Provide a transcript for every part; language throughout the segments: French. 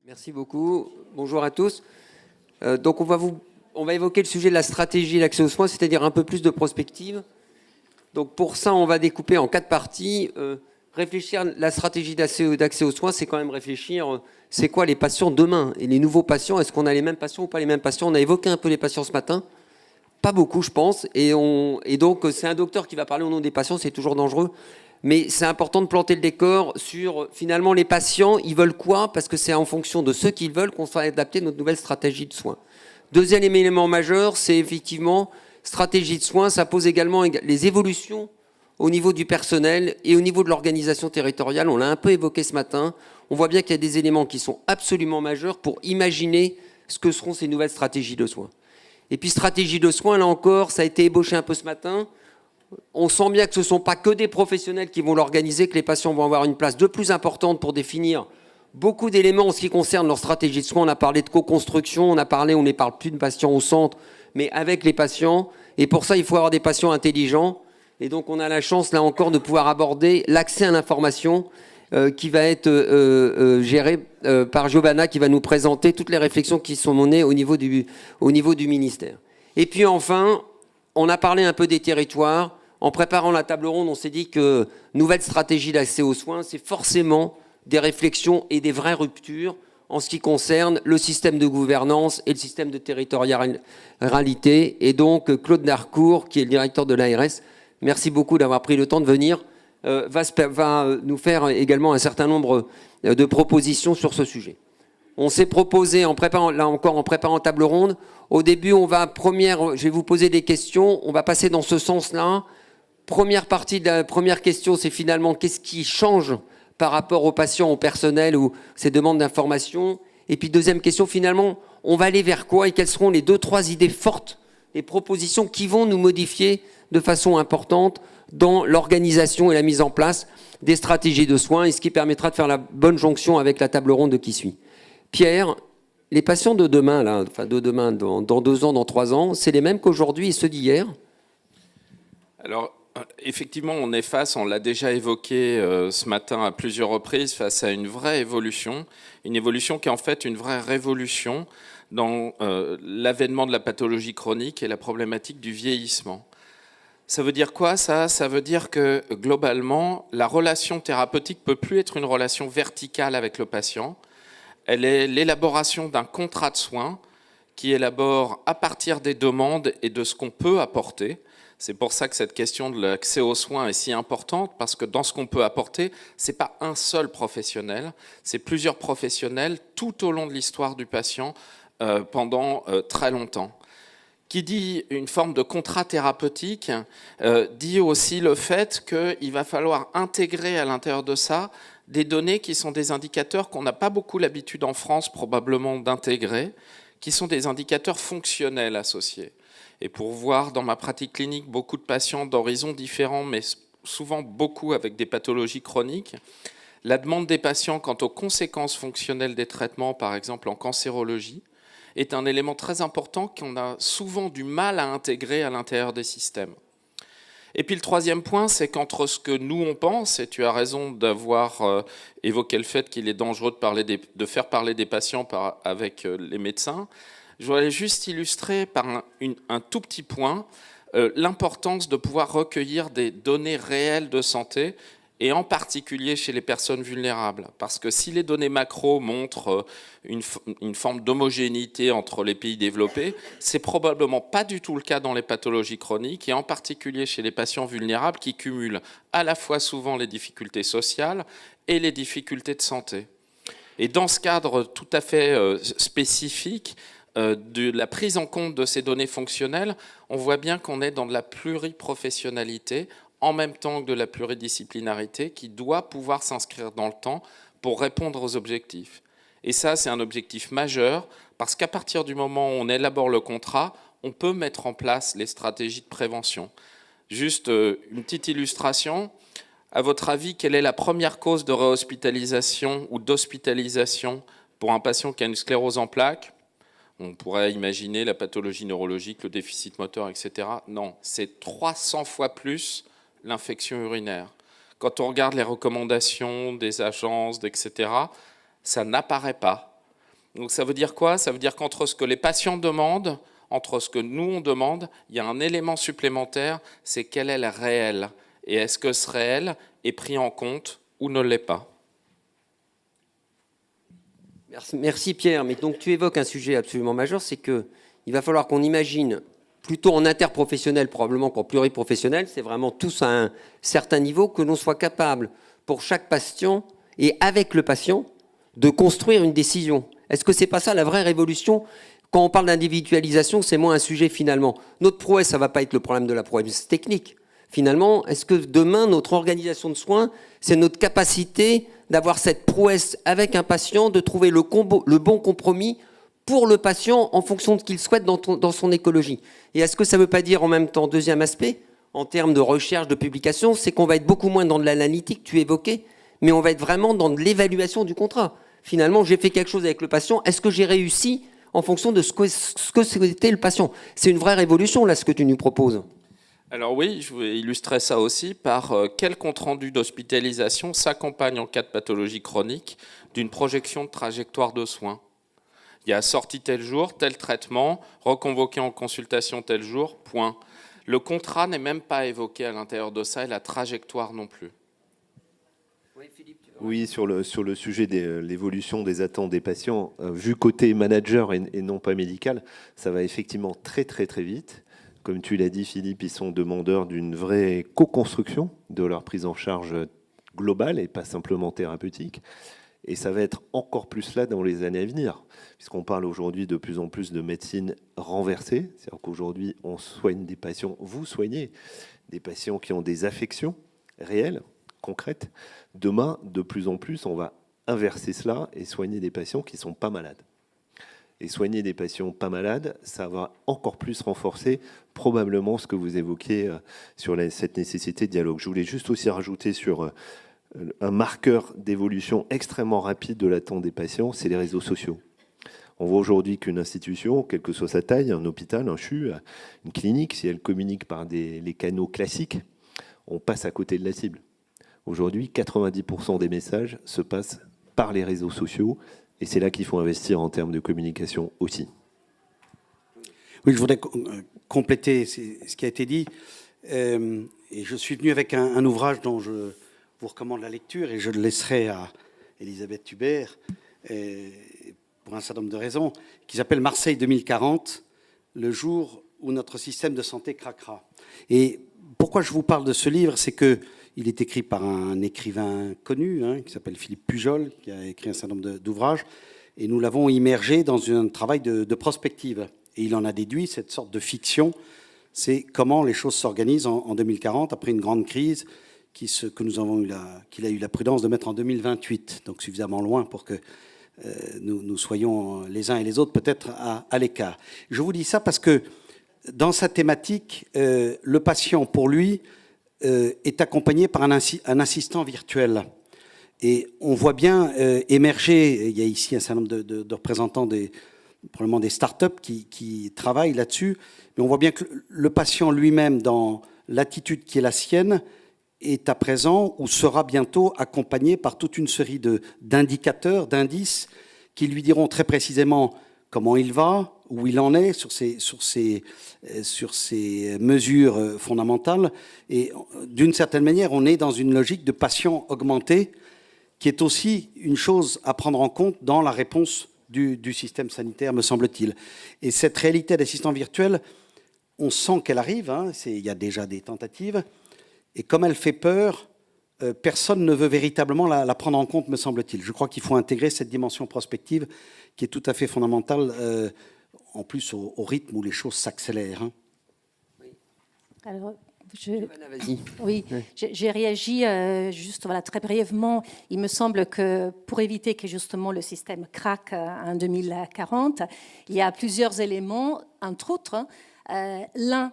Merci beaucoup. Bonjour à tous. Donc on va évoquer le sujet de la stratégie l'accès aux soins, c'est-à-dire un peu plus de prospective. Donc pour ça, on va découper en 4 parties. Réfléchir la stratégie d'accès aux soins, c'est quand même réfléchir, c'est quoi les patients demain et les nouveaux patients, est-ce qu'on a les mêmes patients ou pas les mêmes patients? On a évoqué un peu les patients ce matin, pas beaucoup je pense, et donc c'est un docteur qui va parler au nom des patients, c'est toujours dangereux. Mais c'est important de planter le décor sur, finalement, les patients, ils veulent quoi? Parce que c'est en fonction de ce qu'ils veulent qu'on va adapter notre nouvelle stratégie de soins. Deuxième élément majeur, c'est effectivement, stratégie de soins, ça pose également les évolutions au niveau du personnel et au niveau de l'organisation territoriale. On l'a un peu évoqué ce matin. On voit bien qu'il y a des éléments qui sont absolument majeurs pour imaginer ce que seront ces nouvelles stratégies de soins. Et puis stratégie de soins, là encore, ça a été ébauché un peu ce matin. On sent bien que ce ne sont pas que des professionnels qui vont l'organiser, que les patients vont avoir une place de plus importante pour définir beaucoup d'éléments en ce qui concerne leur stratégie de soins. On a parlé de co-construction, on ne parle plus de patients au centre, mais avec les patients. Et pour ça, il faut avoir des patients intelligents. Et donc, on a la chance, là encore, de pouvoir aborder l'accès à l'information qui va être géré par Giovanna, qui va nous présenter toutes les réflexions qui sont menées au niveau du ministère. Et puis enfin, on a parlé un peu des territoires. En préparant la table ronde, on s'est dit que nouvelle stratégie d'accès aux soins, c'est forcément des réflexions et des vraies ruptures en ce qui concerne le système de gouvernance et le système de territorialité. Et donc, Claude Darcourt, qui est le directeur de l'ARS, merci beaucoup d'avoir pris le temps de venir, va nous faire également un certain nombre de propositions sur ce sujet. On s'est proposé, en préparant table ronde, au début, je vais vous poser des questions, on va passer dans ce sens-là. Première partie de la première question, c'est finalement qu'est-ce qui change par rapport aux patients, au personnel ou ces demandes d'information. Et puis deuxième question, finalement, on va aller vers quoi et quelles seront les 2-3 idées fortes, les propositions qui vont nous modifier de façon importante dans l'organisation et la mise en place des stratégies de soins et ce qui permettra de faire la bonne jonction avec la table ronde qui suit. Pierre, les patients de demain, dans 2 ans, dans 3 ans, c'est les mêmes qu'aujourd'hui et ceux d'hier? Alors, effectivement, on est face, on l'a déjà évoqué ce matin à plusieurs reprises, face à une vraie évolution, une évolution qui est en fait une vraie révolution dans l'avènement de la pathologie chronique et la problématique du vieillissement. Ça veut dire quoi ça? Ça veut dire que globalement, la relation thérapeutique ne peut plus être une relation verticale avec le patient. Elle est l'élaboration d'un contrat de soins qui élabore à partir des demandes et de ce qu'on peut apporter. C'est pour ça que cette question de l'accès aux soins est si importante, parce que dans ce qu'on peut apporter, ce n'est pas un seul professionnel, c'est plusieurs professionnels tout au long de l'histoire du patient pendant très longtemps. Qui dit une forme de contrat thérapeutique, dit aussi le fait qu'il va falloir intégrer à l'intérieur de ça des données qui sont des indicateurs qu'on n'a pas beaucoup l'habitude en France probablement d'intégrer, qui sont des indicateurs fonctionnels associés. Et pour voir dans ma pratique clinique beaucoup de patients d'horizons différents, mais souvent beaucoup avec des pathologies chroniques, la demande des patients quant aux conséquences fonctionnelles des traitements, par exemple en cancérologie, est un élément très important qu'on a souvent du mal à intégrer à l'intérieur des systèmes. Et puis le troisième point, c'est qu'entre ce que nous on pense, et tu as raison d'avoir évoqué le fait qu'il est dangereux de faire parler des patients avec les médecins, je voudrais juste illustrer par un tout petit point l'importance de pouvoir recueillir des données réelles de santé, et en particulier chez les personnes vulnérables. Parce que si les données macro montrent une forme d'homogénéité entre les pays développés, c'est probablement pas du tout le cas dans les pathologies chroniques, et en particulier chez les patients vulnérables qui cumulent à la fois souvent les difficultés sociales et les difficultés de santé. Et dans ce cadre tout à fait spécifique de la prise en compte de ces données fonctionnelles, on voit bien qu'on est dans de la pluriprofessionnalité, en même temps que de la pluridisciplinarité qui doit pouvoir s'inscrire dans le temps pour répondre aux objectifs. Et ça, c'est un objectif majeur, parce qu'à partir du moment où on élabore le contrat, on peut mettre en place les stratégies de prévention. Juste une petite illustration. À votre avis, quelle est la première cause de réhospitalisation ou d'hospitalisation pour un patient qui a une sclérose en plaques? On pourrait imaginer la pathologie neurologique, le déficit moteur, etc. Non, c'est 300 fois plus l'infection urinaire. Quand on regarde les recommandations des agences, etc., ça n'apparaît pas. Donc ça veut dire quoi? Ça veut dire qu'entre ce que les patients demandent, entre ce que nous on demande, il y a un élément supplémentaire, c'est quel est le réel. Et est-ce que ce réel est pris en compte ou ne l'est pas? Merci Pierre, mais donc tu évoques un sujet absolument majeur, c'est qu'il va falloir qu'on imagine, plutôt en interprofessionnel probablement qu'en pluriprofessionnel, c'est vraiment tous à un certain niveau, que l'on soit capable, pour chaque patient, et avec le patient, de construire une décision. Est-ce que c'est pas ça la vraie révolution? Quand on parle d'individualisation, c'est moins un sujet finalement. Notre prouesse, ça ne va pas être le problème de la prouesse technique. Finalement, est-ce que demain, notre organisation de soins, c'est notre capacité d'avoir cette prouesse avec un patient, de trouver le bon compromis pour le patient en fonction de ce qu'il souhaite dans son écologie? Et est-ce que ça ne veut pas dire en même temps, deuxième aspect, en termes de recherche, de publication, c'est qu'on va être beaucoup moins dans de l'analytique, tu évoquais, mais on va être vraiment dans de l'évaluation du contrat. Finalement, j'ai fait quelque chose avec le patient, est-ce que j'ai réussi en fonction de ce que c'était le patient? C'est une vraie révolution, là, ce que tu nous proposes. Alors oui, je vais illustrer ça aussi par quel compte-rendu d'hospitalisation s'accompagne en cas de pathologie chronique d'une projection de trajectoire de soins. Il y a sorti tel jour, tel traitement, reconvoqué en consultation tel jour, point. Le contrat n'est même pas évoqué à l'intérieur de ça et la trajectoire non plus. Oui, sur le sujet de l'évolution des attentes des patients, vu côté manager et non pas médical, ça va effectivement très très très vite. Comme tu l'as dit Philippe, ils sont demandeurs d'une vraie co-construction de leur prise en charge globale et pas simplement thérapeutique. Et ça va être encore plus là dans les années à venir, puisqu'on parle aujourd'hui de plus en plus de médecine renversée. C'est-à-dire qu'aujourd'hui, on soigne des patients, vous soignez des patients qui ont des affections réelles, concrètes. Demain, de plus en plus, on va inverser cela et soigner des patients qui ne sont pas malades. Et soigner des patients pas malades, ça va encore plus renforcer probablement ce que vous évoquiez sur cette nécessité de dialogue. Je voulais juste aussi rajouter sur un marqueur d'évolution extrêmement rapide de l'attente des patients, c'est les réseaux sociaux. On voit aujourd'hui qu'une institution, quelle que soit sa taille, un hôpital, un CHU, une clinique, si elle communique par les canaux classiques, on passe à côté de la cible. Aujourd'hui, 90% des messages se passent par les réseaux sociaux. Et c'est là qu'il faut investir en termes de communication aussi. Oui, je voudrais compléter ce qui a été dit. Et je suis venu avec un ouvrage dont je vous recommande la lecture et je le laisserai à Elisabeth Hubert pour un certain nombre de raisons, qui s'appelle Marseille 2040, le jour où notre système de santé craquera. Et pourquoi je vous parle de ce livre, c'est qu'il est écrit par un écrivain connu, qui s'appelle Philippe Pujol, qui a écrit un certain nombre d'ouvrages, et nous l'avons immergé dans un travail de prospective. Et il en a déduit cette sorte de fiction, c'est comment les choses s'organisent en 2040, après une grande crise qu'il a eu la prudence de mettre en 2028, donc suffisamment loin pour que nous soyons les uns et les autres peut-être à l'écart. Je vous dis ça parce que dans sa thématique, le patient, pour lui, est accompagné par un assistant virtuel. Et on voit bien émerger, il y a ici un certain nombre de représentants probablement des startups qui travaillent là-dessus, mais on voit bien que le patient lui-même, dans l'attitude qui est la sienne, est à présent ou sera bientôt accompagné par toute une série d'indicateurs, d'indices qui lui diront très précisément comment il va, où il en est sur ces mesures fondamentales. Et d'une certaine manière, on est dans une logique de patient augmenté qui est aussi une chose à prendre en compte dans la réponse du système sanitaire, me semble-t-il. Et cette réalité d'assistant virtuel, on sent qu'elle arrive, il y a déjà des tentatives, et comme elle fait peur, personne ne veut véritablement la prendre en compte, me semble-t-il. Je crois qu'il faut intégrer cette dimension prospective qui est tout à fait fondamentale, en plus au rythme où les choses s'accélèrent. Alors, j'ai réagi juste très brièvement. Il me semble que pour éviter que justement le système craque en 2040, il y a plusieurs éléments, entre autres. L'un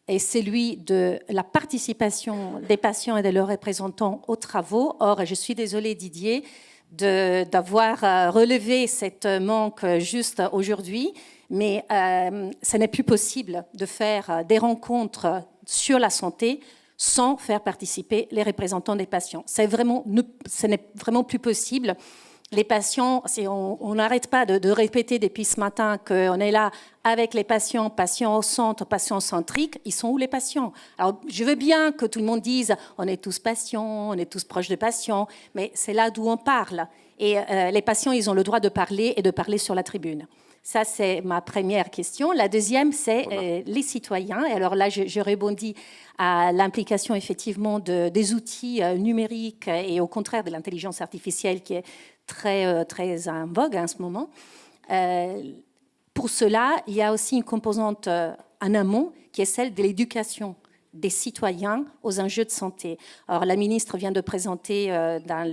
est celui de la participation des patients et de leurs représentants aux travaux. Or, je suis désolée Didier d'avoir relevé cette manque juste aujourd'hui, mais ce n'est plus possible de faire des rencontres sur la santé sans faire participer les représentants des patients. Ce n'est vraiment plus possible. Les patients, on n'arrête pas de répéter depuis ce matin qu'on est là avec les patients, patients au centre, patients centriques. Ils sont où les patients? Alors, je veux bien que tout le monde dise on est tous patients, on est tous proches de patients, mais c'est là d'où on parle. Et les patients, ils ont le droit de parler et de parler sur la tribune. Ça, c'est ma première question. La deuxième, c'est les citoyens. Et alors là, je rebondis à l'implication effectivement des outils numériques et au contraire de l'intelligence artificielle qui est très en vogue en ce moment. Pour cela, il y a aussi une composante en amont qui est celle de l'éducation des citoyens aux enjeux de santé. Alors, la ministre vient de présenter dans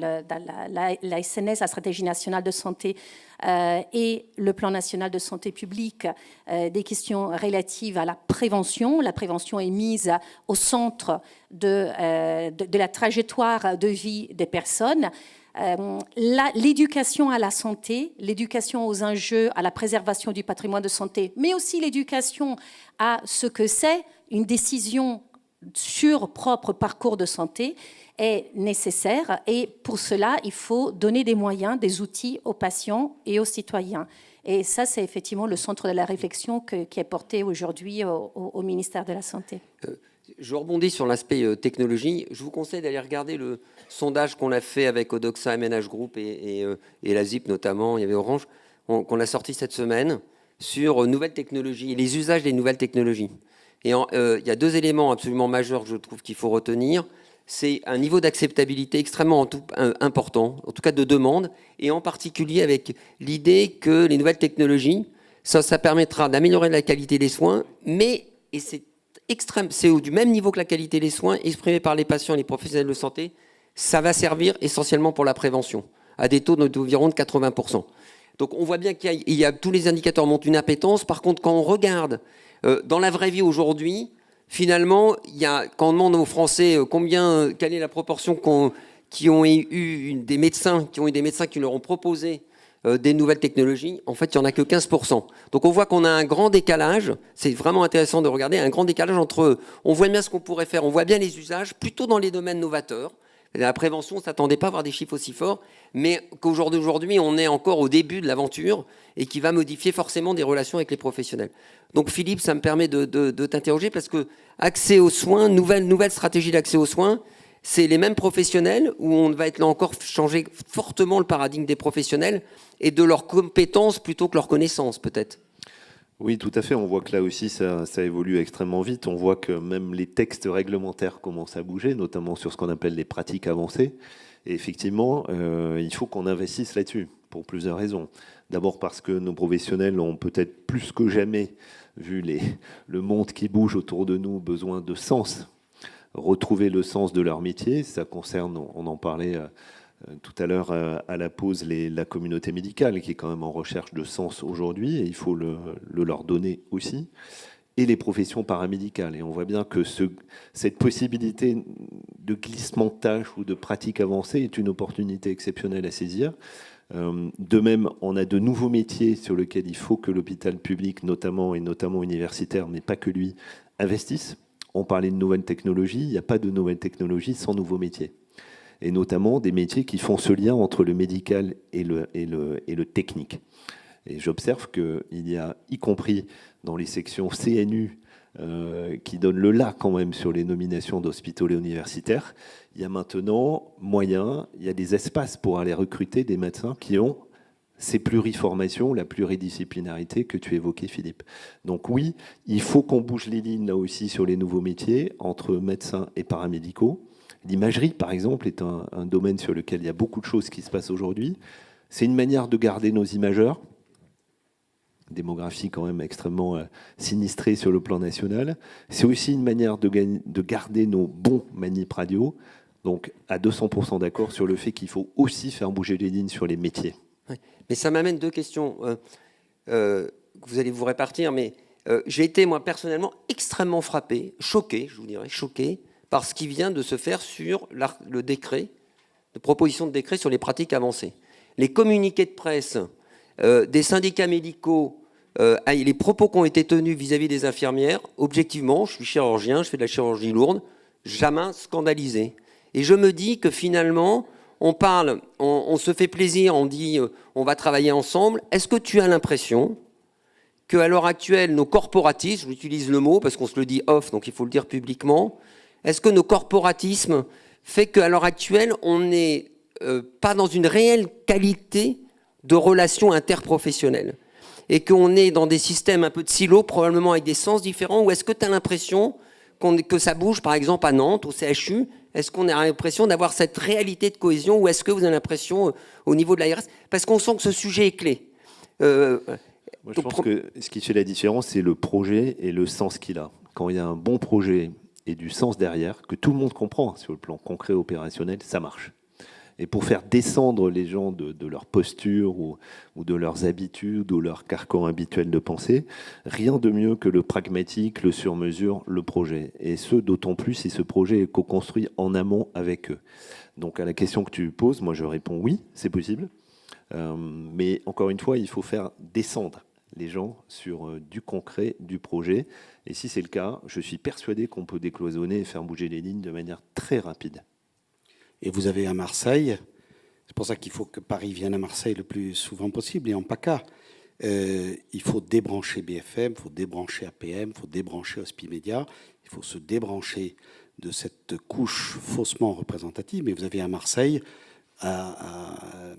la SNS, la stratégie nationale de santé, et le plan national de santé publique, des questions relatives à la prévention. La prévention est mise au centre de la trajectoire de vie des personnes. L'éducation à la santé, l'éducation aux enjeux, à la préservation du patrimoine de santé, mais aussi l'éducation à ce que c'est une décision sur propre parcours de santé est nécessaire. Et pour cela, il faut donner des moyens, des outils aux patients et aux citoyens. Et ça, c'est effectivement le centre de la réflexion qui est porté aujourd'hui au ministère de la Santé. Je rebondis sur l'aspect technologie. Je vous conseille d'aller regarder le sondage qu'on a fait avec Odoxa, MNH Group et la ZIP notamment, il y avait Orange, qu'on a sorti cette semaine sur nouvelles technologies, les usages des nouvelles technologies. Et il y a deux éléments absolument majeurs, je trouve, qu'il faut retenir. C'est un niveau d'acceptabilité extrêmement important, en tout cas de demande, et en particulier avec l'idée que les nouvelles technologies, ça permettra d'améliorer la qualité des soins, mais, et c'est extrême, c'est du même niveau que la qualité des soins, exprimé par les patients et les professionnels de santé, ça va servir essentiellement pour la prévention, à des taux d'environ de 80%. Donc on voit bien qu'il y a tous les indicateurs montrent une appétence. Par contre, quand on regarde dans la vraie vie aujourd'hui, finalement, quand on demande aux Français quelle est la proportion qui ont eu des médecins qui leur ont proposé des nouvelles technologies, en fait, il n'y en a que 15%. Donc on voit qu'on a un grand décalage, c'est vraiment intéressant de regarder, un grand décalage entre, on voit bien ce qu'on pourrait faire, on voit bien les usages, plutôt dans les domaines novateurs. La prévention, on ne s'attendait pas à avoir des chiffres aussi forts, mais qu'aujourd'hui, on est encore au début de l'aventure et qui va modifier forcément des relations avec les professionnels. Donc Philippe, ça me permet de t'interroger parce que accès aux soins, nouvelle stratégie d'accès aux soins, c'est les mêmes professionnels où on va être là encore changer fortement le paradigme des professionnels et de leurs compétences plutôt que leurs connaissances peut-être. Oui, tout à fait. On voit que là aussi, ça évolue extrêmement vite. On voit que même les textes réglementaires commencent à bouger, notamment sur ce qu'on appelle les pratiques avancées. Et effectivement, il faut qu'on investisse là-dessus, pour plusieurs raisons. D'abord parce que nos professionnels ont peut-être plus que jamais, vu le monde qui bouge autour de nous, besoin de sens. Retrouver le sens de leur métier, ça concerne, on en parlait tout à l'heure à la pause, la communauté médicale qui est quand même en recherche de sens aujourd'hui, et il faut le leur donner aussi, et les professions paramédicales. Et on voit bien que cette possibilité de glissement de tâches ou de pratique avancée est une opportunité exceptionnelle à saisir. De même, on a de nouveaux métiers sur lesquels il faut que l'hôpital public, notamment universitaire, mais pas que lui, investisse. On parlait de nouvelles technologies, il n'y a pas de nouvelles technologies sans nouveaux métiers. Et notamment des métiers qui font ce lien entre le médical et le technique. Et j'observe qu'il y a, y compris dans les sections CNU, qui donnent le là quand même sur les nominations d'hospitaliers universitaires, il y a maintenant il y a des espaces pour aller recruter des médecins qui ont ces pluriformations, la pluridisciplinarité que tu évoquais, Philippe. Donc oui, il faut qu'on bouge les lignes là aussi sur les nouveaux métiers entre médecins et paramédicaux. L'imagerie, par exemple, est un domaine sur lequel il y a beaucoup de choses qui se passent aujourd'hui. C'est une manière de garder nos imageurs, démographie quand même extrêmement sinistrée sur le plan national. C'est aussi une manière de garder nos bons manip radio. Donc à 200% d'accord sur le fait qu'il faut aussi faire bouger les lignes sur les métiers. Oui. Mais ça m'amène deux questions. Vous allez vous répartir, mais j'ai été, moi, personnellement, extrêmement frappé, choqué, je vous dirais, choqué, par ce qui vient de se faire sur le décret, de proposition de décret sur les pratiques avancées. Les communiqués de presse des syndicats médicaux, les propos qui ont été tenus vis-à-vis des infirmières, objectivement, je suis chirurgien, je fais de la chirurgie lourde, jamais scandalisé. Et je me dis que finalement, on parle, on se fait plaisir, on dit on va travailler ensemble. Est-ce que tu as l'impression qu'à l'heure actuelle, nos corporatismes, j'utilise le mot parce qu'on se le dit off, donc il faut le dire publiquement, est-ce que nos corporatismes fait qu'à l'heure actuelle, on n'est pas dans une réelle qualité de relations interprofessionnelles et qu'on est dans des systèmes un peu de silos, probablement avec des sens différents, ou est-ce que tu as l'impression que ça bouge, par exemple, à Nantes, au CHU? Est-ce qu'on a l'impression d'avoir cette réalité de cohésion, ou est-ce que vous avez l'impression au niveau de l'ARS? Parce qu'on sent que ce sujet est clé. Moi, je pense que ce qui fait la différence, c'est le projet et le sens qu'il a. Quand il y a un bon projet et du sens derrière, que tout le monde comprend sur le plan concret, opérationnel, ça marche. Et pour faire descendre les gens de leur posture ou de leurs habitudes ou leur carcan habituel de pensée, rien de mieux que le pragmatique, le sur-mesure, le projet. Et ce, d'autant plus si ce projet est co-construit en amont avec eux. Donc à la question que tu poses, moi je réponds oui, c'est possible. Mais encore une fois, il faut faire descendre les gens sur du concret, du projet. Et si c'est le cas, je suis persuadé qu'on peut décloisonner et faire bouger les lignes de manière très rapide. Et vous avez à Marseille, c'est pour ça qu'il faut que Paris vienne à Marseille le plus souvent possible, et en PACA. Il faut débrancher BFM, il faut débrancher APM, il faut débrancher Hospimédia, il faut se débrancher de cette couche faussement représentative. Mais vous avez à Marseille, à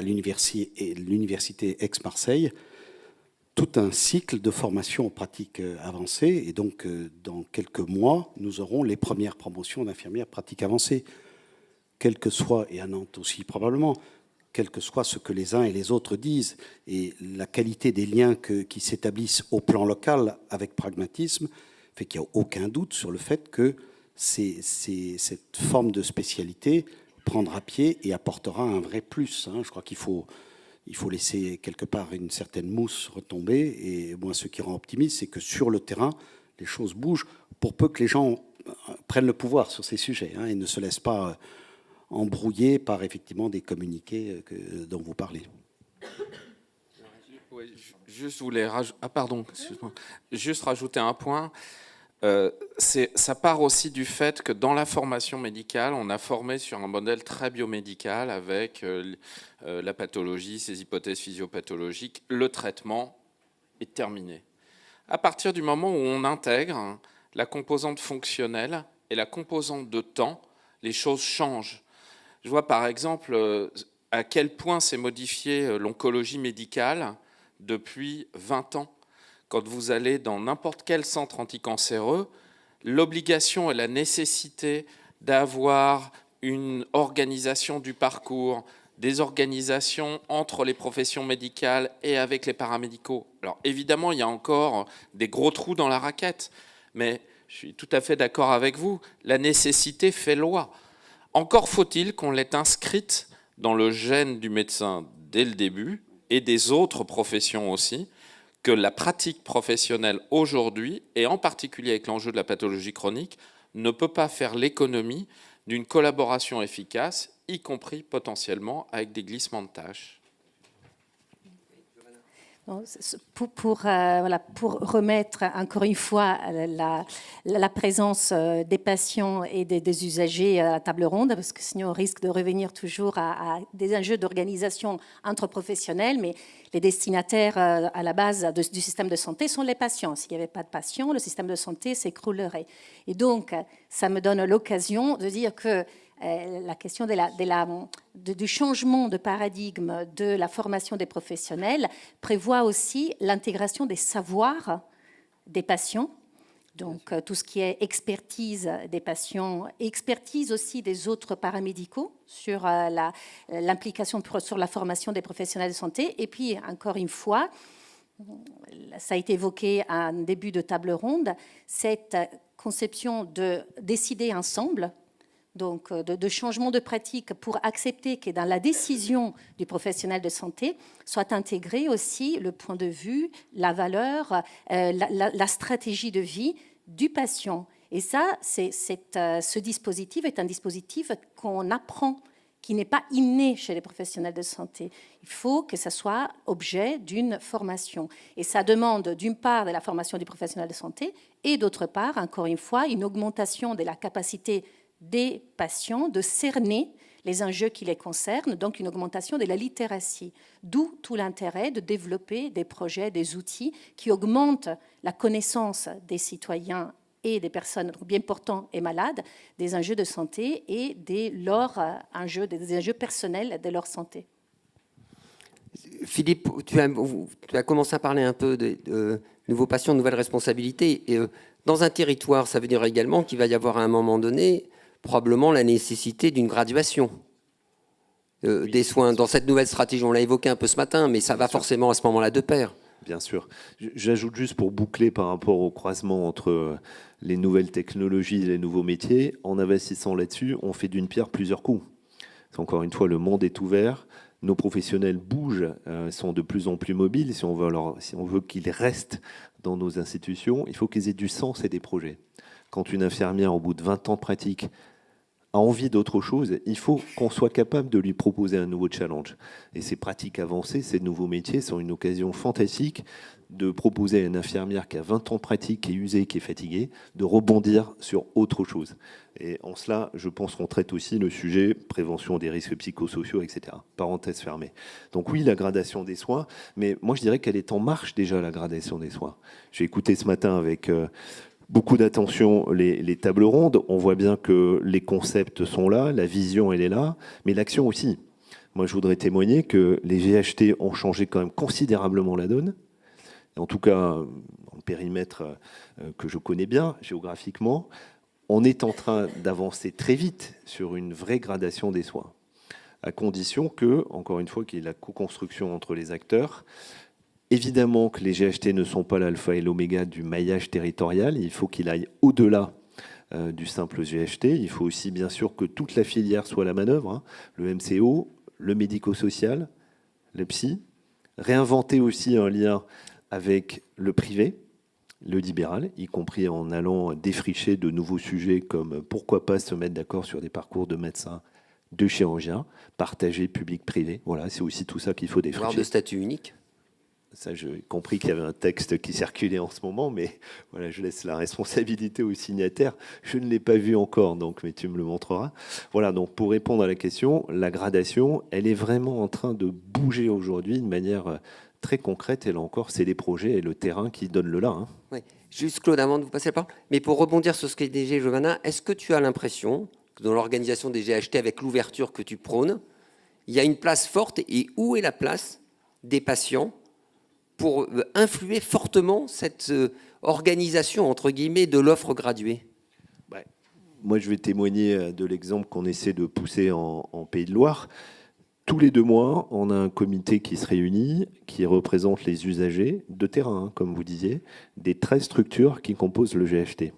l'université Aix-Marseille, tout un cycle de formation en pratique avancée. Et donc, dans quelques mois, nous aurons les premières promotions d'infirmières pratique avancée. Quel que soit, et à Nantes aussi probablement, quel que soit ce que les uns et les autres disent, et la qualité des liens qui s'établissent au plan local avec pragmatisme, fait qu'il n'y a aucun doute sur le fait que cette forme de spécialité prendra pied et apportera un vrai plus. Je crois qu'il faut laisser quelque part une certaine mousse retomber, et moi ce qui rend optimiste, c'est que sur le terrain, les choses bougent, pour peu que les gens prennent le pouvoir sur ces sujets, et ne se laissent pas embrouillé par effectivement des communiqués dont vous parlez. Oui, juste rajouter un point. Ça part aussi du fait que dans la formation médicale, on a formé sur un modèle très biomédical avec la pathologie, ses hypothèses physiopathologiques. Le traitement est terminé. À partir du moment où on intègre la composante fonctionnelle et la composante de temps, les choses changent. Je vois par exemple à quel point s'est modifiée l'oncologie médicale depuis 20 ans. Quand vous allez dans n'importe quel centre anticancéreux, l'obligation et la nécessité d'avoir une organisation du parcours, des organisations entre les professions médicales et avec les paramédicaux. Alors évidemment, il y a encore des gros trous dans la raquette, mais je suis tout à fait d'accord avec vous, la nécessité fait loi. Encore faut-il qu'on l'ait inscrite dans le gène du médecin dès le début, et des autres professions aussi, que la pratique professionnelle aujourd'hui, et en particulier avec l'enjeu de la pathologie chronique, ne peut pas faire l'économie d'une collaboration efficace, y compris potentiellement avec des glissements de tâches. Pour remettre encore une fois la présence des patients et des usagers à la table ronde, parce que sinon on risque de revenir toujours à des enjeux d'organisation entre professionnels, mais les destinataires à la base du système de santé sont les patients. S'il n'y avait pas de patients, le système de santé s'écroulerait. Et donc, ça me donne l'occasion de dire que la question du changement de paradigme de la formation des professionnels prévoit aussi l'intégration des savoirs des patients, donc tout ce qui est expertise des patients, expertise aussi des autres paramédicaux sur l'implication sur la formation des professionnels de santé. Et puis, encore une fois, ça a été évoqué à un début de table ronde, cette conception de décider ensemble, donc de changement de pratique pour accepter que dans la décision du professionnel de santé soit intégré aussi le point de vue, la valeur, la stratégie de vie du patient. Et ça, ce dispositif est un dispositif qu'on apprend, qui n'est pas inné chez les professionnels de santé. Il faut que ça soit objet d'une formation. Et ça demande d'une part de la formation du professionnel de santé et d'autre part, encore une fois, une augmentation de la capacité des patients de cerner les enjeux qui les concernent, donc une augmentation de la littératie. D'où tout l'intérêt de développer des projets, des outils qui augmentent la connaissance des citoyens et des personnes bien portantes et malades des enjeux de santé et des enjeux personnels de leur santé. Philippe, tu as commencé à parler un peu de nouveaux patients, de nouvelles responsabilités. Et, dans un territoire, ça veut dire également qu'il va y avoir à un moment donné probablement la nécessité d'une graduation des soins. Dans cette nouvelle stratégie, on l'a évoqué un peu ce matin, mais ça va forcément à ce moment-là de pair. Bien sûr. J'ajoute juste pour boucler par rapport au croisement entre les nouvelles technologies et les nouveaux métiers, en investissant là-dessus, on fait d'une pierre plusieurs coups. Encore une fois, le monde est ouvert, nos professionnels bougent, sont de plus en plus mobiles. Si on veut qu'ils restent dans nos institutions, il faut qu'ils aient du sens et des projets. Quand une infirmière, au bout de 20 ans de pratique, a envie d'autre chose, il faut qu'on soit capable de lui proposer un nouveau challenge. Et ces pratiques avancées, ces nouveaux métiers sont une occasion fantastique de proposer à une infirmière qui a 20 ans de pratique, qui est usée, qui est fatiguée, de rebondir sur autre chose. Et en cela, je pense qu'on traite aussi le sujet prévention des risques psychosociaux, etc. Parenthèse fermée. Donc oui, la gradation des soins, mais moi je dirais qu'elle est en marche déjà, la gradation des soins. J'ai écouté ce matin avec beaucoup d'attention les tables rondes. On voit bien que les concepts sont là, la vision elle est là, mais l'action aussi. Moi je voudrais témoigner que les GHT ont changé quand même considérablement la donne. En tout cas, dans le périmètre que je connais bien géographiquement, on est en train d'avancer très vite sur une vraie gradation des soins, à condition que, encore une fois, qu'il y ait la co-construction entre les acteurs. Évidemment que les GHT ne sont pas l'alpha et l'oméga du maillage territorial, il faut qu'il aille au-delà du simple GHT. Il faut aussi, bien sûr, que toute la filière soit à la manœuvre, hein. Le MCO, le médico-social, le psy. Réinventer aussi un lien avec le privé, le libéral, y compris en allant défricher de nouveaux sujets comme pourquoi pas se mettre d'accord sur des parcours de médecins, de chirurgiens, partager public-privé. Voilà, c'est aussi tout ça qu'il faut défricher. Voire de statut unique. Ça, j'ai compris qu'il y avait un texte qui circulait en ce moment, mais voilà, je laisse la responsabilité aux signataires. Je ne l'ai pas vu encore, donc, mais tu me le montreras. Voilà, donc pour répondre à la question, la gradation, elle est vraiment en train de bouger aujourd'hui de manière très concrète. Et là encore, c'est les projets et le terrain qui donnent le là. Hein. Oui. Juste, Claude, avant de vous passer la parole, mais pour rebondir sur ce qu'est DG Giovanna, est-ce que tu as l'impression que dans l'organisation des GHT, avec l'ouverture que tu prônes, il y a une place forte, et où est la place des patients pour influer fortement cette organisation, entre guillemets, de l'offre graduée? Moi, je vais témoigner de l'exemple qu'on essaie de pousser en Pays de Loire. Tous les 2 mois, on a un comité qui se réunit, qui représente les usagers de terrain, hein, comme vous disiez, des 13 structures qui composent le GHT.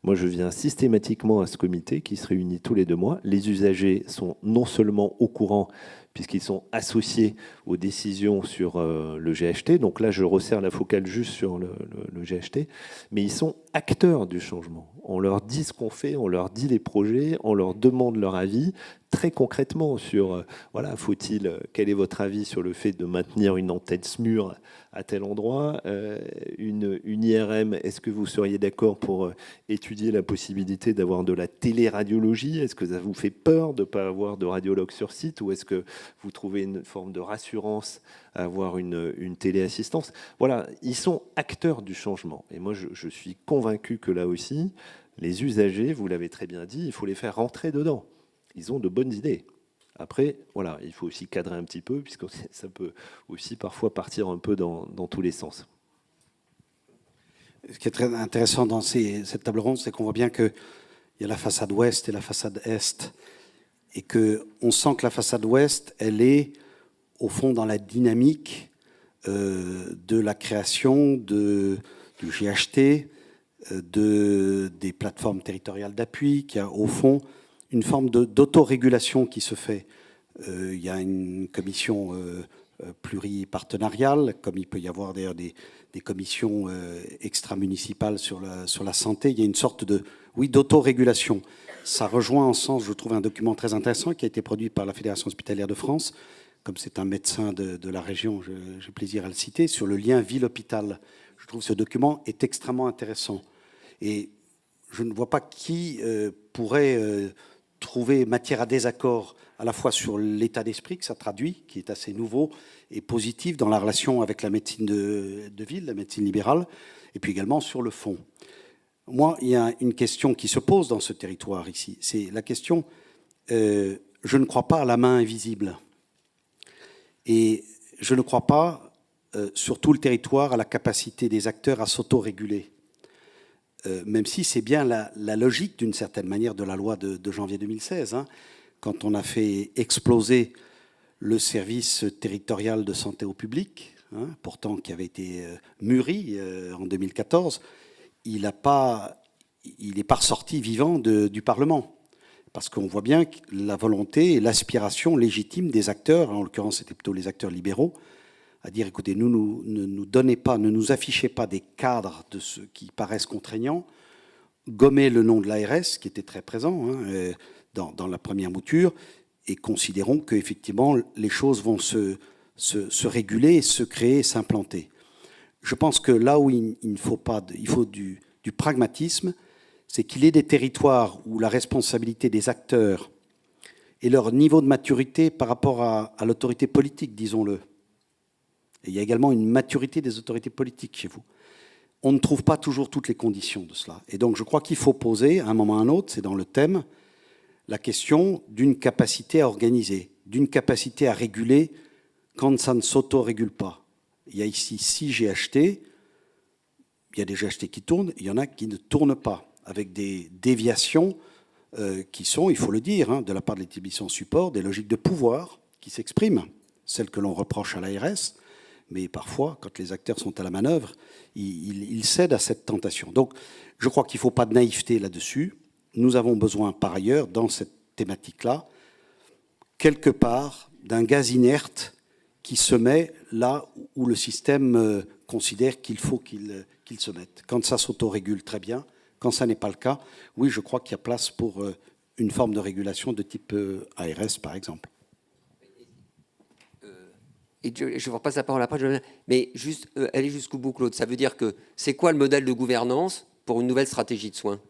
Moi, je viens systématiquement à ce comité qui se réunit tous les 2 mois. Les usagers sont non seulement au courant, puisqu'ils sont associés aux décisions sur le GHT. Donc là, je resserre la focale juste sur le GHT. Mais ils sont acteurs du changement. On leur dit ce qu'on fait, on leur dit les projets, on leur demande leur avis très concrètement sur, voilà, quel est votre avis sur le fait de maintenir une antenne SMUR à tel endroit, une IRM, est-ce que vous seriez d'accord pour étudier la possibilité d'avoir de la téléradiologie? Est-ce que ça vous fait peur de ne pas avoir de radiologue sur site, ou est-ce que vous trouvez une forme de rassurance à avoir une téléassistance? Voilà, ils sont acteurs du changement. Et moi, je suis convaincu que là aussi, les usagers, vous l'avez très bien dit, il faut les faire rentrer dedans. Ils ont de bonnes idées. Après, voilà, il faut aussi cadrer un petit peu, puisque ça peut aussi parfois partir un peu dans tous les sens. Ce qui est très intéressant dans cette table ronde, c'est qu'on voit bien qu'il y a la façade ouest et la façade est, et qu'on sent que la façade ouest, elle est au fond dans la dynamique de la création du GHT, des plateformes territoriales d'appui, qui a au fond une forme d'autorégulation qui se fait. Il y a une commission pluripartenariale, comme il peut y avoir d'ailleurs des commissions extra-municipales sur la santé. Il y a une sorte d'autorégulation. Ça rejoint en sens, je trouve, un document très intéressant qui a été produit par la Fédération hospitalière de France. Comme c'est un médecin de la région, j'ai plaisir à le citer, sur le lien ville-hôpital. Je trouve que ce document est extrêmement intéressant. Et je ne vois pas qui pourrait trouvé matière à désaccord à la fois sur l'état d'esprit que ça traduit, qui est assez nouveau et positif dans la relation avec la médecine de ville, la médecine libérale, et puis également sur le fond. Moi, il y a une question qui se pose dans ce territoire ici. C'est la question, je ne crois pas à la main invisible. Et je ne crois pas, sur tout le territoire, à la capacité des acteurs à s'autoréguler. Même si c'est bien la logique, d'une certaine manière, de la loi de janvier 2016, hein, quand on a fait exploser le service territorial de santé au public, hein, pourtant qui avait été mûri en 2014, il n'est pas ressorti vivant du Parlement. Parce qu'on voit bien la volonté et l'aspiration légitime des acteurs, en l'occurrence c'était plutôt les acteurs libéraux, à dire, écoutez, ne nous donnez pas, ne nous affichez pas des cadres de ceux qui paraissent contraignants, gommez le nom de l'ARS, qui était très présent hein, dans la première mouture, et considérons qu'effectivement, les choses vont se réguler, se créer, s'implanter. Je pense que là où il faut du pragmatisme, c'est qu'il y ait des territoires où la responsabilité des acteurs et leur niveau de maturité par rapport à l'autorité politique, disons-le. Et il y a également une maturité des autorités politiques chez vous. On ne trouve pas toujours toutes les conditions de cela. Et donc je crois qu'il faut poser, à un moment ou à un autre, c'est dans le thème, la question d'une capacité à organiser, d'une capacité à réguler quand ça ne s'auto-régule pas. Il y a ici 6 GHT, il y a des GHT qui tournent, il y en a qui ne tournent pas, avec des déviations qui sont, il faut le dire, hein, de la part de l'établissement support, des logiques de pouvoir qui s'expriment, celles que l'on reproche à l'ARS, mais parfois, quand les acteurs sont à la manœuvre, ils cèdent à cette tentation. Donc, je crois qu'il ne faut pas de naïveté là-dessus. Nous avons besoin, par ailleurs, dans cette thématique-là, quelque part, d'un gaz inerte qui se met là où le système considère qu'il faut qu'il se mette. Quand ça s'autorégule, très bien. Quand ça n'est pas le cas, oui, je crois qu'il y a place pour une forme de régulation de type ARS, par exemple. Et je vous repasse la parole après, mais juste aller jusqu'au bout, Claude. Ça veut dire que c'est quoi le modèle de gouvernance pour une nouvelle stratégie de soins?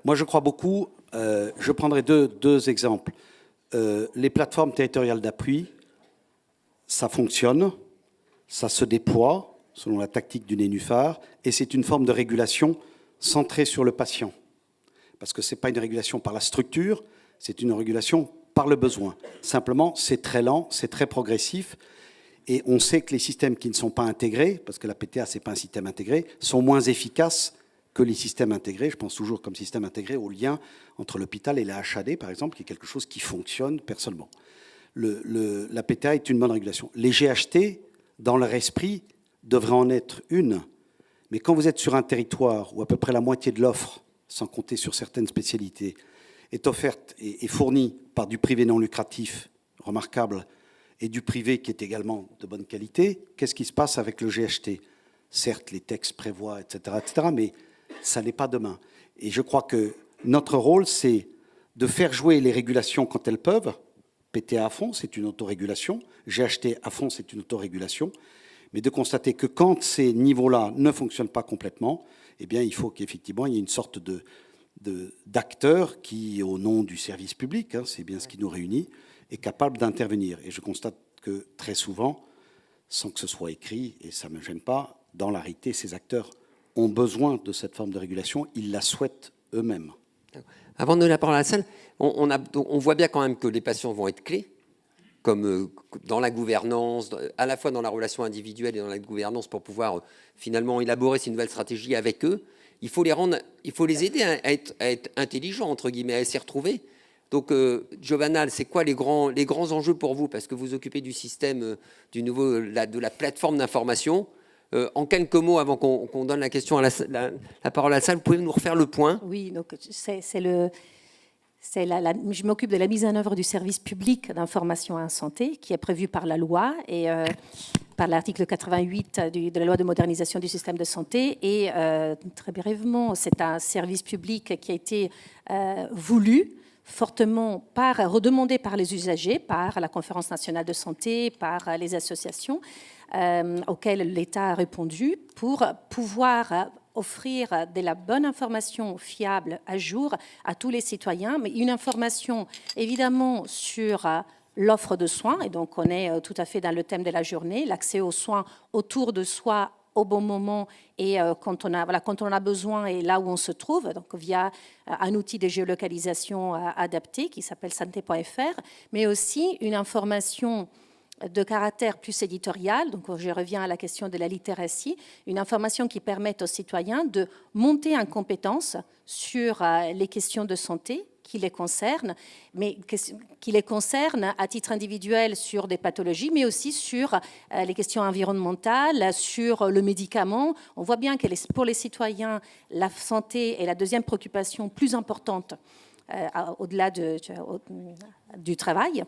Moi, je crois beaucoup. Je prendrai deux exemples. Les plateformes territoriales d'appui, ça fonctionne, ça se déploie selon la tactique du nénuphar, et c'est une forme de régulation centrée sur le patient. Parce que ce n'est pas une régulation par la structure, c'est une régulation par le besoin. Simplement, c'est très lent, c'est très progressif, et on sait que les systèmes qui ne sont pas intégrés, parce que la PTA, ce n'est pas un système intégré, sont moins efficaces que les systèmes intégrés. Je pense toujours comme système intégré au lien entre l'hôpital et la HAD, par exemple, qui est quelque chose qui fonctionne personnellement. La PTA est une bonne régulation. Les GHT, dans leur esprit, devraient en être une. Mais quand vous êtes sur un territoire où à peu près la moitié de l'offre, sans compter sur certaines spécialités, est offerte et fournie par du privé non lucratif remarquable et du privé qui est également de bonne qualité, qu'est-ce qui se passe avec le GHT? Certes, les textes prévoient, etc., mais ça n'est pas demain. Et je crois que notre rôle, c'est de faire jouer les régulations quand elles peuvent. PTA à fond, c'est une autorégulation. GHT à fond, c'est une autorégulation. Mais de constater que quand ces niveaux-là ne fonctionnent pas complètement, eh bien, il faut qu'effectivement, il y ait une sorte d'acteur qui, au nom du service public, hein, c'est bien ce qui nous réunit, est capable d'intervenir. Et je constate que très souvent, sans que ce soit écrit, et ça ne me gêne pas, dans la réalité, ces acteurs ont besoin de cette forme de régulation, ils la souhaitent eux-mêmes. Avant de donner la parole à la salle, on voit bien quand même que les patients vont être clés, comme dans la gouvernance, à la fois dans la relation individuelle et dans la gouvernance, pour pouvoir finalement élaborer ces nouvelles stratégies avec eux. Il faut les aider à être intelligents, entre guillemets, à s'y retrouver. Donc, Giovanna, c'est quoi les grands enjeux pour vous? Parce que vous occupez du système de la plateforme d'information. En quelques mots, avant qu'on donne la question la parole à la salle, vous pouvez nous refaire le point? Oui, donc je m'occupe de la mise en œuvre du service public d'information en santé qui est prévu par la loi et par l'article 88 de la loi de modernisation du système de santé. Et très brièvement, c'est un service public qui a été voulu fortement redemandé par les usagers, par la Conférence nationale de santé, par les associations auxquelles l'État a répondu pour pouvoir offrir de la bonne information fiable, à jour, à tous les citoyens, mais une information évidemment sur l'offre de soins, et donc on est tout à fait dans le thème de la journée, l'accès aux soins autour de soi au bon moment et quand on a besoin et là où on se trouve, donc via un outil de géolocalisation adapté qui s'appelle santé.fr, mais aussi une information de caractère plus éditorial, donc je reviens à la question de la littératie, une information qui permette aux citoyens de monter en compétence sur les questions de santé qui les concernent, mais qui les concernent à titre individuel sur des pathologies, mais aussi sur les questions environnementales, sur le médicament. On voit bien que pour les citoyens, la santé est la deuxième préoccupation plus importante au-delà du travail.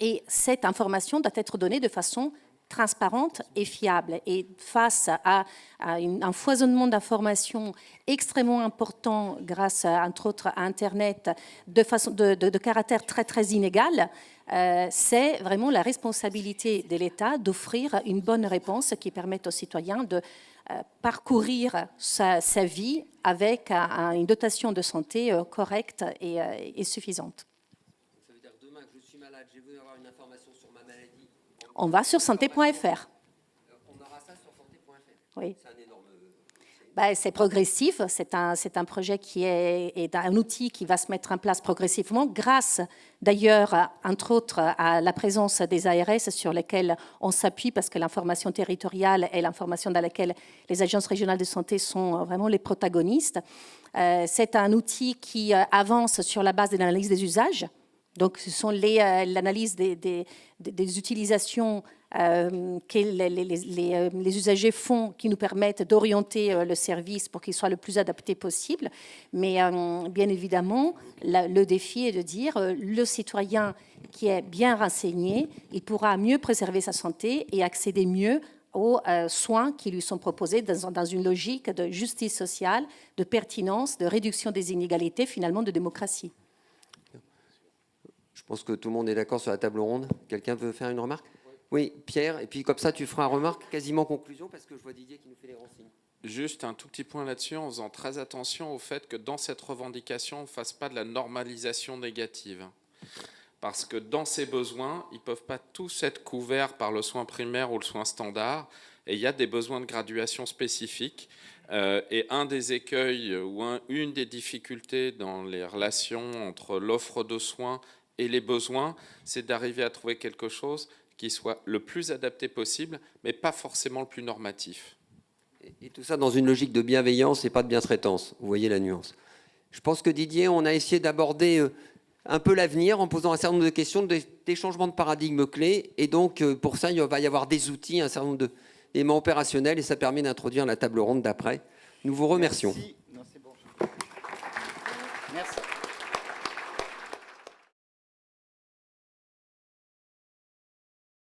Et cette information doit être donnée de façon transparente et fiable. Et face à un foisonnement d'informations extrêmement important grâce, entre autres, à Internet, de caractère très, très inégal, c'est vraiment la responsabilité de l'État d'offrir une bonne réponse qui permette aux citoyens de parcourir sa vie avec une dotation de santé correcte et suffisante. Ça veut dire que demain que je suis malade, j'ai voulu avoir une information sur ma maladie. On va sur santé.fr. On aura ça sur santé.fr. Oui. C'est un énorme... C'est progressif, c'est un projet qui est un outil qui va se mettre en place progressivement grâce d'ailleurs, entre autres, à la présence des ARS sur lesquels on s'appuie parce que l'information territoriale est l'information dans laquelle les agences régionales de santé sont vraiment les protagonistes. C'est un outil qui avance sur la base de l'analyse des usages. Donc, ce sont l'analyse des utilisations que les usagers font qui nous permettent d'orienter le service pour qu'il soit le plus adapté possible. Mais bien évidemment, le défi est de dire le citoyen qui est bien renseigné, il pourra mieux préserver sa santé et accéder mieux aux soins qui lui sont proposés dans une logique de justice sociale, de pertinence, de réduction des inégalités, finalement de démocratie. Je pense que tout le monde est d'accord sur la table ronde. Quelqu'un veut faire une remarque ? Oui, Pierre. Et puis comme ça, tu feras une remarque quasiment conclusion parce que je vois Didier qui nous fait les grands signes. Juste un tout petit point là-dessus, en faisant très attention au fait que dans cette revendication, on ne fasse pas de la normalisation négative. Parce que dans ces besoins, ils ne peuvent pas tous être couverts par le soin primaire ou le soin standard. Et il y a des besoins de graduation spécifiques. Et un des écueils ou une des difficultés dans les relations entre l'offre de soins et les besoins, c'est d'arriver à trouver quelque chose qui soit le plus adapté possible, mais pas forcément le plus normatif. Et tout ça dans une logique de bienveillance et pas de bientraitance. Vous voyez la nuance. Je pense que Didier, on a essayé d'aborder un peu l'avenir en posant un certain nombre de questions, des changements de paradigme clés. Et donc, pour ça, il va y avoir des outils, un certain nombre d'éléments opérationnels, et ça permet d'introduire la table ronde d'après. Nous vous remercions. Merci.